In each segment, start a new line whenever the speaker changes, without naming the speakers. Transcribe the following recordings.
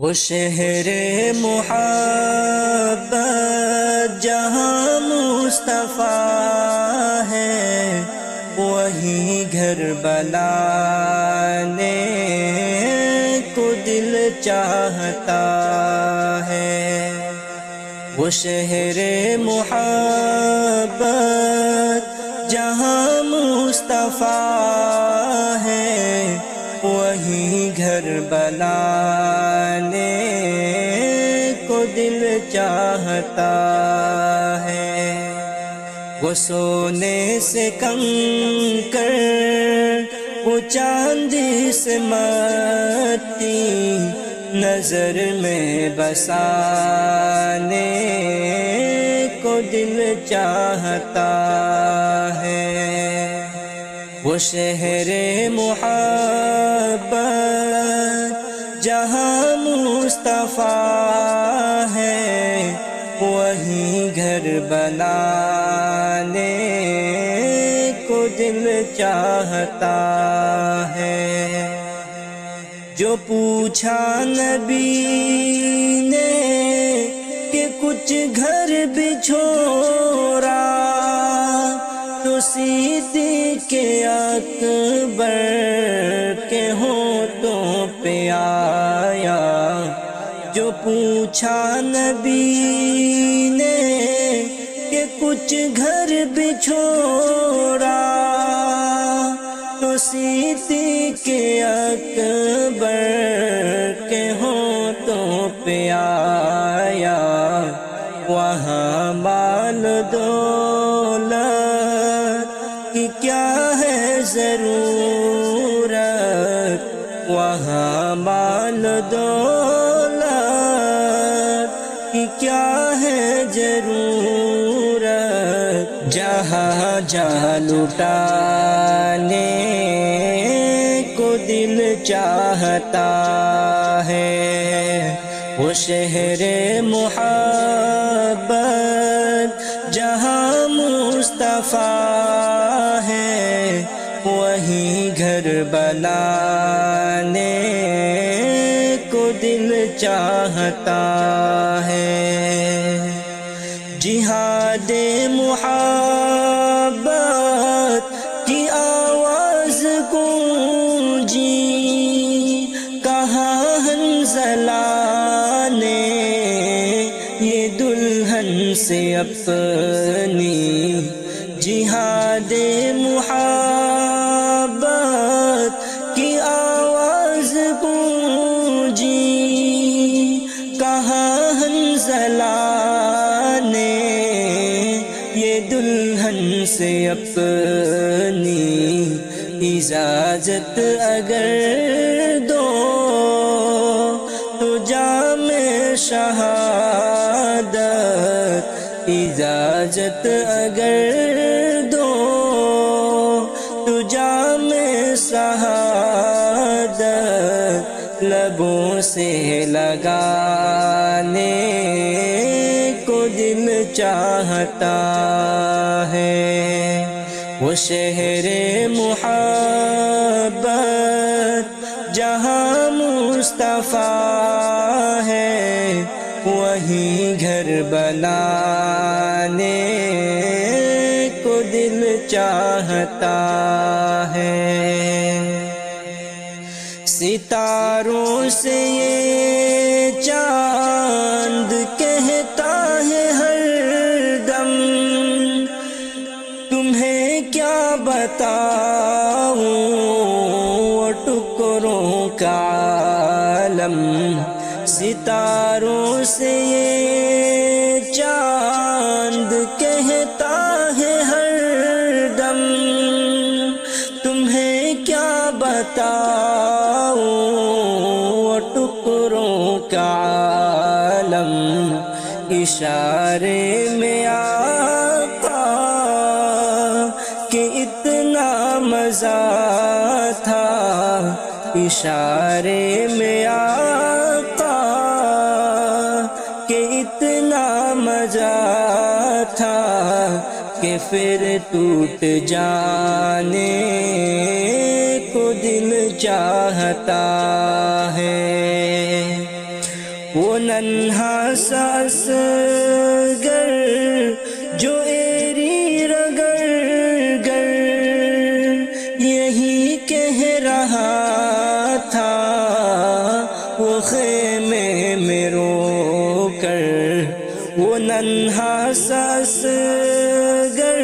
وہ شہر محبت جہاں مصطفیٰ ہے، وہی گھر بلانے کو دل چاہتا ہے۔ وہ شہر محبت جہاں مصطفیٰ ہے، وہی گھر بلانے کو دل چاہتا ہے۔ وہ سونے سے کنکر، وہ چاندی سے مٹی، نظر میں بسانے کو دل چاہتا ہے۔ وہ شہر محبت جہاں مصطفیٰ ہے، وہی گھر بلانے کو دل چاہتا ہے۔ جو پوچھا نبی نے کہ کچھ گھر بھی چھوڑا، تو صدیق اکبر کے ہونٹوں پہ آیا۔ جو پوچھا نبی نے کہ کچھ گھر بھی چھوڑا، تو صدیق اکبر کے ہونٹوں پہ آیا۔ وہاں مال دولت کی کیا ہے ضرورت، وہاں مال دولت کی کیا ہے ضرورت، جہاں جہاں لٹانے کو دل چاہتا ہے۔ وہ شہر محبت جہاں مصطفیٰ ہے، وہی گھر بلانے کو دل چاہتا ہے۔ جہاد محبت کی آواز گونجی، کہاں حنظلہ نے یہ دلہن سے اپنی، جہاد محبت کی آواز گونجی، کہاں حنظلہ نے یہ دلہن سے اپنی، اجازت اگر دو تو جام شہادت، اجازت اگر دو تو جام شہادت، لبوں سے لگانے کو دل چاہتا ہے۔ وہ شہر محبت جہاں مصطفیٰ ہے، وہی گھر بلانے کو دل چاہتا ہے۔ ستاروں سے یہ چاند کہتا ہے ہر دم، تمہیں کیا بتاؤں وہ ٹکڑوں کا عالم۔ ستاروں سے یہ چاند کہتا ہے ہر دم، تمہیں کیا بتاؤں وہ ٹکڑوں کا عالم۔ اشارے میں آقا کہ اتنا مزہ تھا، اشارے میں آقا کہ اتنا مزہ تھا کہ پھر ٹوٹ جانے کو دل چاہتا ہے۔ وہ ننھا سا اصغر جو ایری رگڑ گر یہی کہہ رہا تھا وہ خیمے میں رو کر، وہ ننھا سا اصغر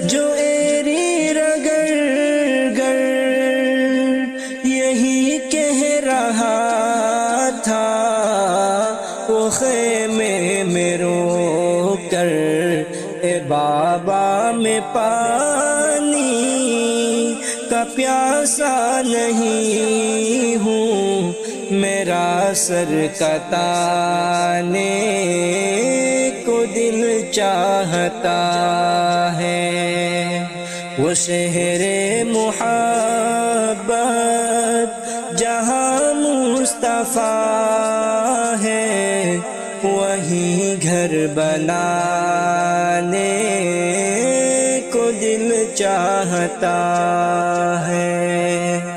جو ایری رگڑ گر یہی کہہ رہا تھا وہ خیمے میں رو کر، اے بابا میں پانی کا پیاسا نہیں ہوں، میرا سر کتانے کو دل چاہتا ہے، وہ شہر محبت جہاں مصطفیٰ ہے، وہیں گھر بنانے کو دل چاہتا ہے۔